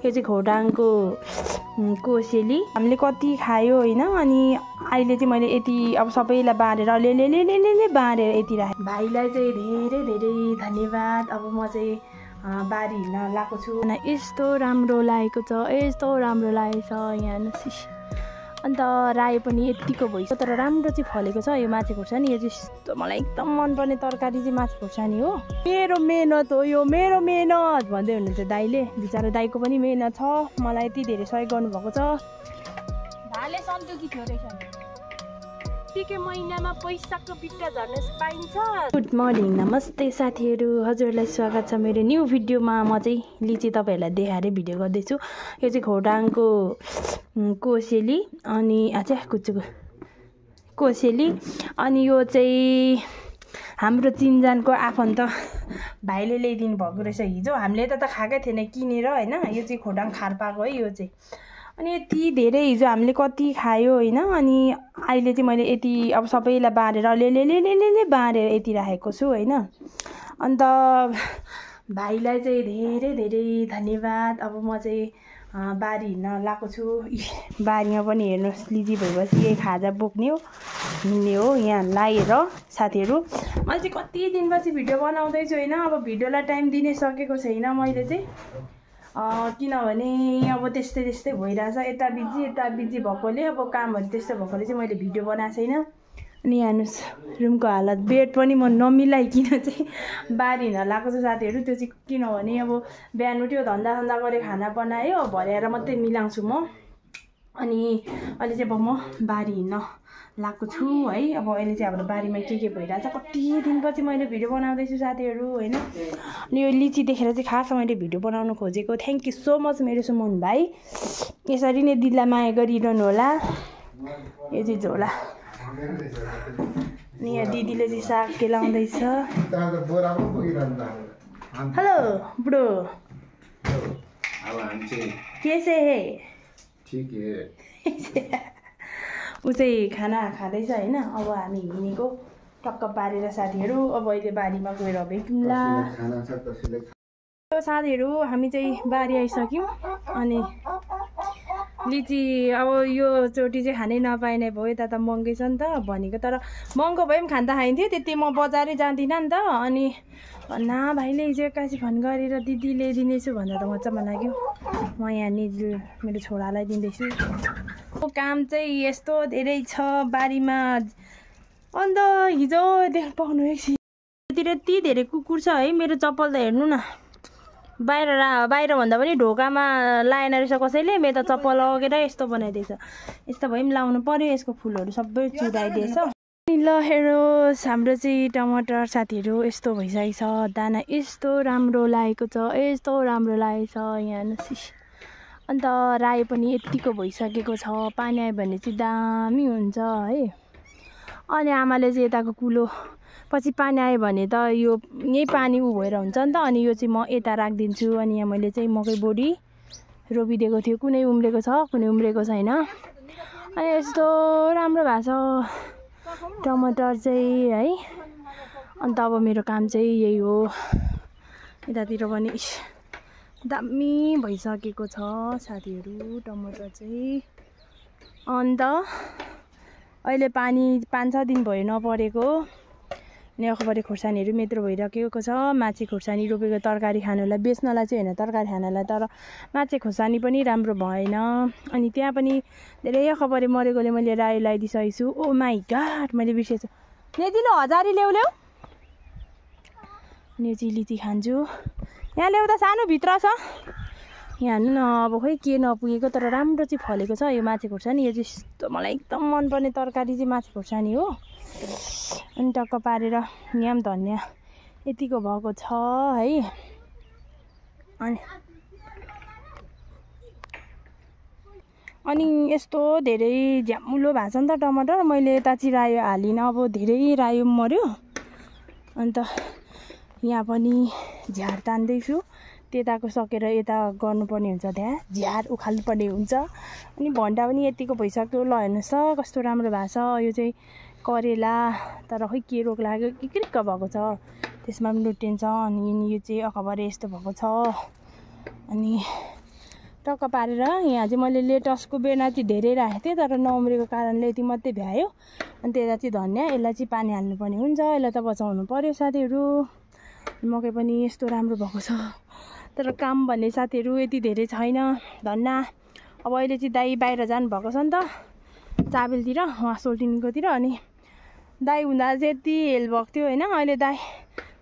यो चाहिँ खोटाङको कोसेली हामीले कति खायो होइन। अनि अहिले चाहिँ मैले यति अब सबैलाई बाँडेर अलिअलि बाँडेर यति राखेँ। भाइलाई चाहिँ धेरै धेरै धन्यवाद। अब म चाहिँ बारी हिँड्न लगाएको छु। यस्तो राम्रो लागेको छ, यस्तो राम्रो लागेको छ यहाँ हेर्नुहोस्। अन्त रायो पनि यतिको भइसक्यो तर राम्रो चाहिँ फलेको छ यो माछा खोर्सानी। यो चाहिँ मलाई एकदम मनपर्ने तरकारी चाहिँ माछा खोर्सानी हो। मेरो मेहनत हो यो, मेरो मेहनत भन्दै हुनुहुन्छ दाइले। बिचरा दाइको पनि मेहनत छ, मलाई यति धेरै सहयोग गर्नुभएको छ। भाले सन्तुकी थियो रहेछ। के महिनामा पैसाको बिट्टा झर्न पाइन्छ। गुड मर्निङ, नमस्ते साथीहरू, हजुरलाई स्वागत छ मेरो न्यू भिडियोमा। म चाहिँ लिची तपाईँहरूलाई देखाएर भिडियो गर्दैछु। यो चाहिँ खोटाङको कोसेली अनि कुचुको कोसेली। अनि यो चाहिँ हाम्रो चिनजानको आफन्त भाइले ल्याइदिनु भएको रहेछ हिजो। हामीले त खाएकै थिएन किनेर होइन। यो चाहिँ खोटाङ खारपाको है यो चाहिँ। अनि यति धेरै हिजो हामीले कति खायो होइन। अनि अहिले चाहिँ मैले यति अब सबैलाई बाँडेर अलिअलि बाँडेर यति राखेको छु होइन। अन्त भाइलाई चाहिँ धेरै धेरै धन्यवाद। अब म चाहिँ बारी हिँड्न लगाएको छु। बारीमा पनि हेर्नुहोस् लिची भएपछि यही खाजा बोक्ने हो, हिँड्ने हो यहाँ लागेर। साथीहरू मैले चाहिँ कति दिनपछि भिडियो बनाउँदैछु होइन। अब भिडियोलाई टाइम दिनै सकेको छैन मैले चाहिँ, किनभने अब त्यस्तै भइरहेछ। यता बिजी भएकोले अब कामहरू त्यस्तो भएकोले चाहिँ मैले भिडियो बनाएको छैन। अनि हेर्नुहोस् रुमको हालत, बेड पनि म नमिलाइकन चाहिँ बारी हिँड्न लगाएको छु साथीहरू। त्यो चाहिँ किनभने अब बिहान उठ्यो धन्दा गरेर खाना बनायो, भर्याएर मात्रै मिलाउँछु म। अनि अहिले चाहिँ अब म बारी हिँड्न लगाएको छु है। अब अहिले चाहिँ हाम्रो बारीमा के भइरहेछ, कति दिनपछि मैले भिडियो बनाउँदैछु साथीहरू होइन। अनि यो लिची देखेर चाहिँ खास मैले भिडियो बनाउन खोजेको। थ्याङ्क यू सो मच मेरो सुमन भाइ। यसरी नै दिदीलाई माया गरिरहनु होला। यो चाहिँ झोला। अनि यहाँ दिदीले चाहिँ साग केलाउँदैछ। हेलो ब्रो, कैसे है? ठीक है। ऊ चाहिँ खाना खाँदैछ होइन। अब हामी हिँडेको टक्क पारेर साथीहरू। अब अहिले बारीमा गएर भेटौँला साथीहरू। हामी चाहिँ बारी आइसक्यौँ। अनि लिची अब यो चोटि चाहिँ खानै नपाए नै भयो। यता त महँगै छ नि त भनेको, तर महँगो भए पनि खान त खाइन्थ्यो। त्यति म बजारै जाँदिनँ नि त। अनि भन्ना भाइले हिजो एक्कासी फोन गरेर दिदी ल्याइदिँदैछु भन्दा त मजामा लाग्यो। म यहाँ निजु मेरो छोरालाई दिँदैछु। काम चाहिँ यस्तो धेरै छ बारीमा। अन्त हिजो देख्नु पाउनु एकतिर यति धेरै कुकुर छ है। मेरो चप्पल त हेर्नु न, बाहिर भन्दा पनि ढोकामा लाएन रहेछ कसैले। मेरो त चप्पल लगेर यस्तो बनाइदिएछ। यस्तो भए पनि लाउनु पर्यो। यसको फुलहरू सबै चुराइदिएछ। अनि ल हेर्नुहोस् हाम्रो चाहिँ टमाटर साथीहरू यस्तो भइसकेको छ। दाना यस्तो राम्रो लागेको छ, यस्तो राम्रो लागेको छ यहाँ हेर्नुहोस्। अन्त रायो पनि यतिको भइसकेको छ। पानी आयो भने चाहिँ दामी हुन्छ है। अनि आमाले चाहिँ यताको कुलो पछि पानी आयो भने त यो यही पानी उ भएर हुन्छ नि त। अनि यो चाहिँ म यता राखिदिन्छु। अनि यहाँ मैले चाहिँ मकै बोडी रोपिदिएको थियो, कुनै उम्रेको छ कुनै उम्रेको छैन। अनि यस्तो राम्रो भएको छ टमाटर चाहिँ है। अन्त अब मेरो काम चाहिँ यही हो। यतातिर पनि दामी भइसकेको छ साथीहरू टमाटर चाहिँ। अन्त अहिले पानी 5-6 दिन भयो नपरेको। अनि अखबारे खोर्सानीहरू मेत्रो भइरहेको छ। माछे खोर्सानी रोपेको तरकारी खानुलाई, बेच्नलाई चाहिँ होइन तरकारी खानलाई। तर माछे खोर्सानी पनि राम्रो भएन। अनि त्यहाँ पनि धेरै अखबारे मरेकोले मैले रायो लगाइदिइसकेको छु। ओ माई गॉड, मैले बिर्सेछु। ल्याइदिनु हजारी ल्याउ। अनि यो चाहिँ लिची खान्छु। यहाँ ल्याउँदा सानो भित्र छ। यहाँ हेर्नु न अब खोइ के नपुगेको, तर राम्रो चाहिँ फलेको छ यो माछे खोर्सानी। यो चाहिँ मलाई एकदम मनपर्ने तरकारी चाहिँ माछे खोर्सानी हो। अनि टक्क पारेर यहाँ पनि धनियाँ यतिको भएको छ है। अनि यस्तो धेरै झ्यामुलो भएको छ नि त टमाटर। मैले यता चाहिँ रायो हालिनँ, अब धेरै रायो मऱ्यो। अन्त यहाँ पनि झार तान्दैछु। त्यताको सकेर यता गर्नुपर्ने हुन्छ, त्यहाँ झार उखाल्नुपर्ने हुन्छ। अनि भन्टा पनि यतिको भइसक्यो। ल हेर्नुहोस् त कस्तो राम्रो भएको छ। यो चाहिँ करेला, तर खोइ के रोग लाग्यो किक्क भएको छ। त्यसमा पनि लुटिन्छ। अनि यो चाहिँ अखबारे यस्तो भएको छ। अनि टक्क पारेर यहाँ चाहिँ मैले लेटसको बेना चाहिँ धेरै राखेको थिएँ तर नउम्रेको कारणले यति मात्रै भ्यायो अनि त्यता चाहिँ धनियाँ यसलाई चाहिँ पानी हाल्नुपर्ने हुन्छ यसलाई त बचाउनु पर्यो साथीहरू मकै पनि यस्तो राम्रो भएको छ तर काम भन्ने साथीहरू यति धेरै छैन धन्ना अब अहिले चाहिँ दाइ बाहिर जानुभएको छ नि त चाबेलतिर उहाँ सोल्टिनीकोतिर अनि दाइ हुँदा चाहिँ यति हेल्प भएको थियो होइन अहिले दाइ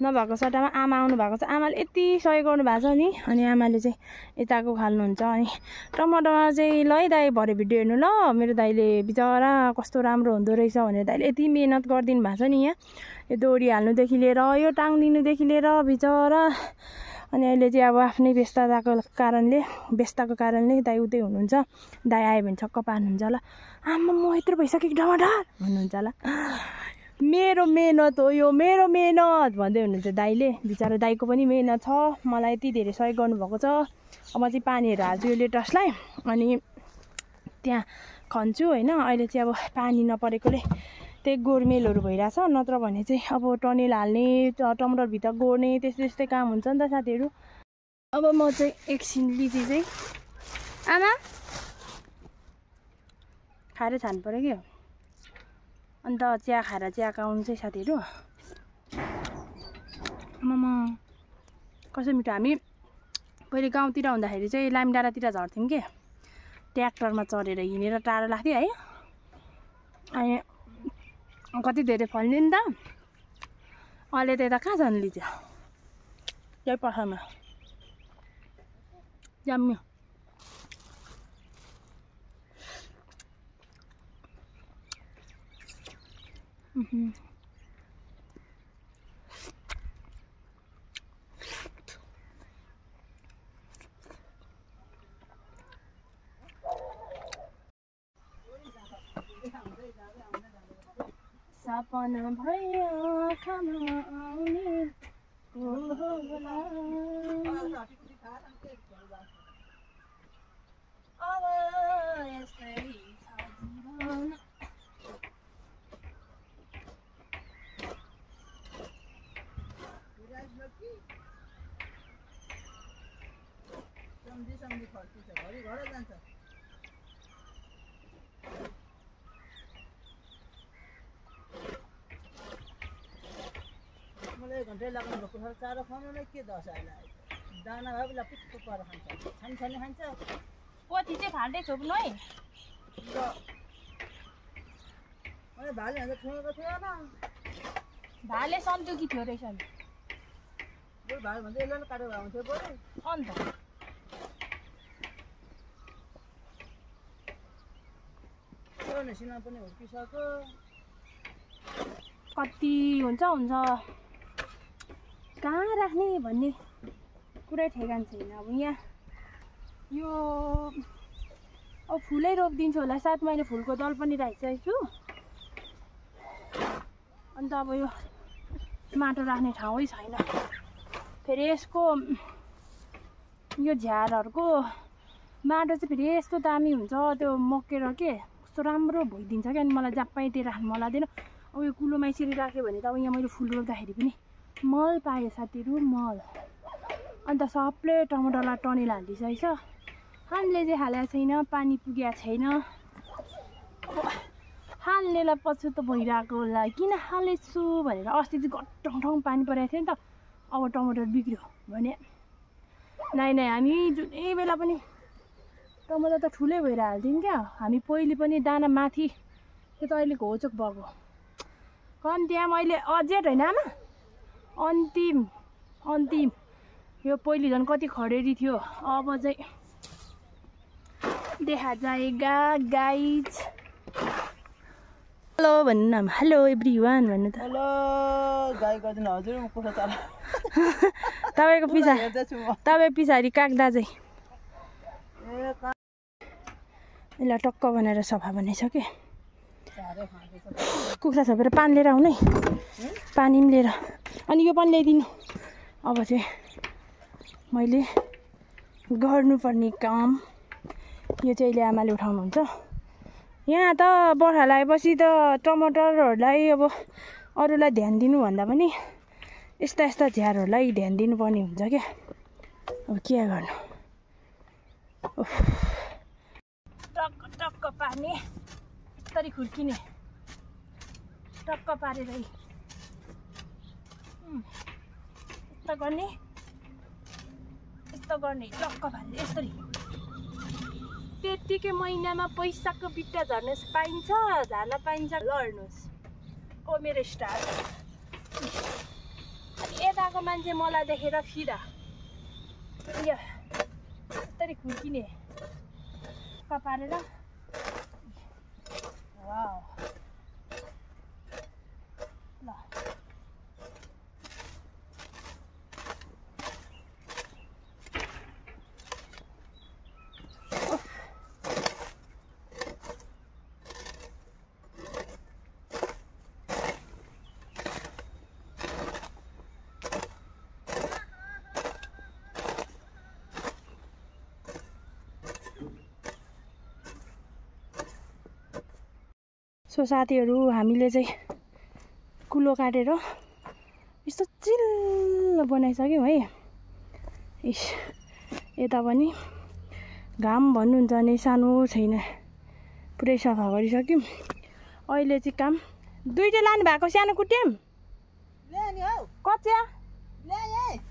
नभएको सट्टामा आमा आउनु भएको छ आमाले यति सहयोग गर्नु भएको छ नि अनि आमाले चाहिँ यताको खाल्नुहुन्छ अनि टमाटरमा चाहिँ ल है दाइ भरे भिडियो हेर्नु ल मेरो दाइले बिचरा कस्तो राम्रो हुँदो रहेछ भनेर दाइले यति मिहिनेत गरिदिनु भएको छ नि यहाँ यो दोरी हाल्नुदेखि लिएर यो टाङ्दिनुदेखि लिएर बिचरा अनि अहिले चाहिँ अब आफ्नै व्यस्तताको कारणले दाइ उतै हुनुहुन्छ दाइ आयो भने छक्क पार्नुहुन्छ होला आमा म यत्रो भइसक्यो टमाटर भन्नुहुन्छ होला मेरो मेहनत हो यो मेरो मेहनत भन्दै हुनुहुन्छ दाइले बिचरा दाइको पनि मेहनत छ मलाई यति धेरै सहयोग गर्नुभएको छ अब म चाहिँ पानीहरू हाल्छु यो लेटसलाई अनि त्यहाँ खन्छु होइन अहिले चाहिँ अब पानी नपरेकोले त्यही गोरमेलहरू भइरहेछ नत्र भने चाहिँ अब टनेल हाल्ने टमाटरभित्र गोड्ने त्यस्तै काम हुन्छ नि त साथीहरू अब म चाहिँ एकछिन लिची चाहिँ आमा खाएर छान्नु पऱ्यो कि अन्त चिया खाएर चिया खाउनु चाहिँ साथीहरू आमामा कसै मिठो हामी पहिले गाउँतिर हुँदाखेरि चाहिँ लामी डाँडातिर झर्थ्यौँ कि ट्र्याक्टरमा चढेर हिँडेर टाढो लाग्थ्यो है अनि कति धेरै फल्ने नि त अहिले त यता कहाँ जानु लिन्छ यही पसलमा जाम्यो सपना भयो आँखामा आउने होला अब यस्तै छ जीवन सम्झी फर्किन्छ घरि घर जान्छ मलाई 1 घन्टा लाग्नु भएको छ चारो खुवाउनलाई के दस आइला दाना भए बेला पिट्टो पर खान्छ छानी खान्छ पोथी चाहिँ फाल्दै छोप्नु है मैले भाले हान्छ छोएको थियो न भाले सन्तुकी थियो रहेछ नि बरु भाले भन्दै यसलाई काटेर हुन्थ्यो बरु अन्त सिना पनि हुर्किसक्यो कति हुन्छ कहाँ राख्ने भन्ने कुरै ठेगान छैन अब यहाँ यो अब फुलै रोपिदिन्छु होला सायद मैले फुलको दल पनि राखिसकेको छु अन्त अब यो माटो राख्ने ठाउँै छैन फेरि यसको यो झ्यारहरूको माटो चाहिँ फेरि यस्तो दामी हुन्छ त्यो मकेर के कस्तो राम्रो भइदिन्छ क्या अनि मलाई जहाँ पाएँ त्यो राख्नु मन लाग्दैन अब यो कुलोमा यसरी राख्यो भने त अब यहाँ मैले फुल रोप्दाखेरि पनि मल पायो साथीहरू मल अन्त सबले टमाटरलाई टनेल हालिदिइसकेको छ हामीले चाहिँ हालेको छैन पानी पुगेको छैन हाल्नेलाई पछुतो भइरहेको होला किन हालेछु भनेर अस्ति चाहिँ घट्टङ पानी परेको थियो नि त अब टमाटर बिग्रियो भने नै हामी जुनै बेला पनि टमाटर त ठुलै भएर हाल्थ्यौँ क्या हामी पहिले पनि दाना माथि त्यो त अहिलेको होचोक भएको कन्तिया मैले अझेट होइन आमा अन्तिम यो पहिले झन् कति खडेरी थियो अब चाहिँ देखा जाएगा गाइज हेलो भन्नु न हेलो एभ्रिवान भन्नु त हेलो गाई गर्दिन हजुर म कुखुरा चाल तपाईँ पछाडि काग्दा चाहिँ यसलाई टक्क बनाएर सफा बनाइसक्यो कुखुरा छोपेर पानी लिएर आउनु है पानी पनि लिएर अनि यो पनि ल्याइदिनु अब चाहिँ मैले गर्नुपर्ने काम यो चाहिँ अहिले आमाले उठाउनुहुन्छ यहाँ त बर्खा लागेपछि त टमाटरहरूलाई अब अरूलाई ध्यान दिनुभन्दा पनि यस्ता झ्यारहरूलाई ध्यान दिनुपर्ने हुन्छ क्या अब के गर्नु टक्क टक्क पार्ने यस्तरी खुर्किने टक्क पारेर यस्तो गर्ने यस्तो गर्ने टक्क पारेर यसरी त्यतिकै महिनामा पैसाको बिट्टा झर्न पाइन्छ झार्न पाइन्छ लड्नुहोस् ओ मेरो स्टार अनि यताको मान्छे मलाई देखेर फिरा यो यस्तरी खुर्किने पारेर वाउ ल सो साथीहरू हामीले चाहिँ कुलो काटेर यस्तो चिल्लो बनाइसक्यौँ है इस यता पनि घाम भन्नुहुन्छ नि सानो छैन पुरै सफा गरिसक्यौँ अहिले चाहिँ काम दुईटा लानु भएको सानो कुट्याम कच्चा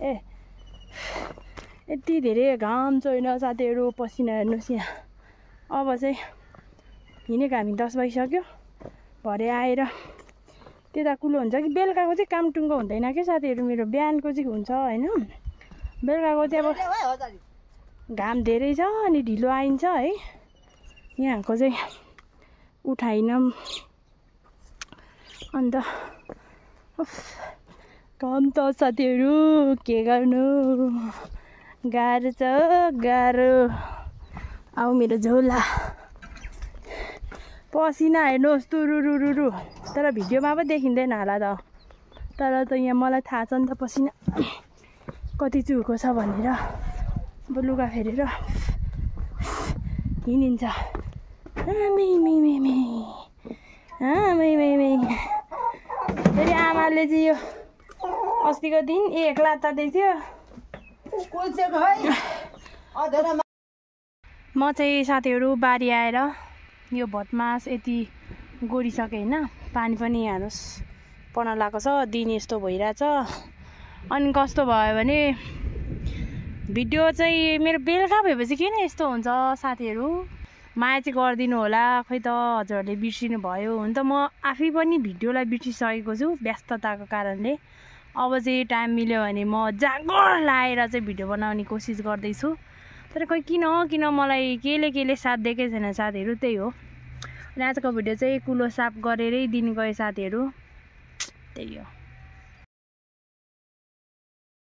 ए यति धेरै घाम छैन साथीहरू पसिना हेर्नुहोस् यहाँ अब चाहिँ हिँडेको हामी 10 बजिसक्यो भरे आएर त्यता कुलो हुन्छ कि बेलुकाको चाहिँ काम टुङ्गो हुँदैन कि साथीहरू मेरो बिहानको चाहिँ हुन्छ होइन बेलुकाको चाहिँ अब घाम धेरै छ अनि ढिलो आइन्छ है यहाँको चाहिँ उठाइनौँ अन्त काम त साथीहरू के गर्नु गाह्रो छ गाह्रो आऊ मेरो झोला पसिना हेर्नुहोस् तुरुरुरु तर भिडियोमा पो देखिँदैन होला त तर त यहाँ मलाई थाहा छ नि त पसिना कति चुहुको छ भनेर अब लुगा फेरेर हिँडिन्छ फेरि आमाले चाहिँ यो अस्तिको दिन एक लाता दिएको थियो म चाहिँ साथीहरू बारी आएर यो भटमास यति गोडिसकेँ होइन पानी पनि हेर्नुहोस् पर्न लागेको छ दिन यस्तो भइरहेछ अनि कस्तो भयो भने भिडियो चाहिँ मेरो बेलुका भएपछि किन यस्तो हुन्छ साथीहरू माया चाहिँ गरिदिनु होला खै त हजुरहरूले बिर्सिनु भयो हुन त म आफै पनि भिडियोलाई बिर्सिसकेको छु व्यस्तताको कारणले अब चाहिँ टाइम मिल्यो भने म जागोर लाएर चाहिँ भिडियो बनाउने कोसिस गर्दैछु तर खोइ किन मलाई केले साथ दिएकै छैन साथीहरू त्यही हो अनि आजको भिडियो चाहिँ कुलो साफ गरेरै दिन गए साथीहरू त्यही हो।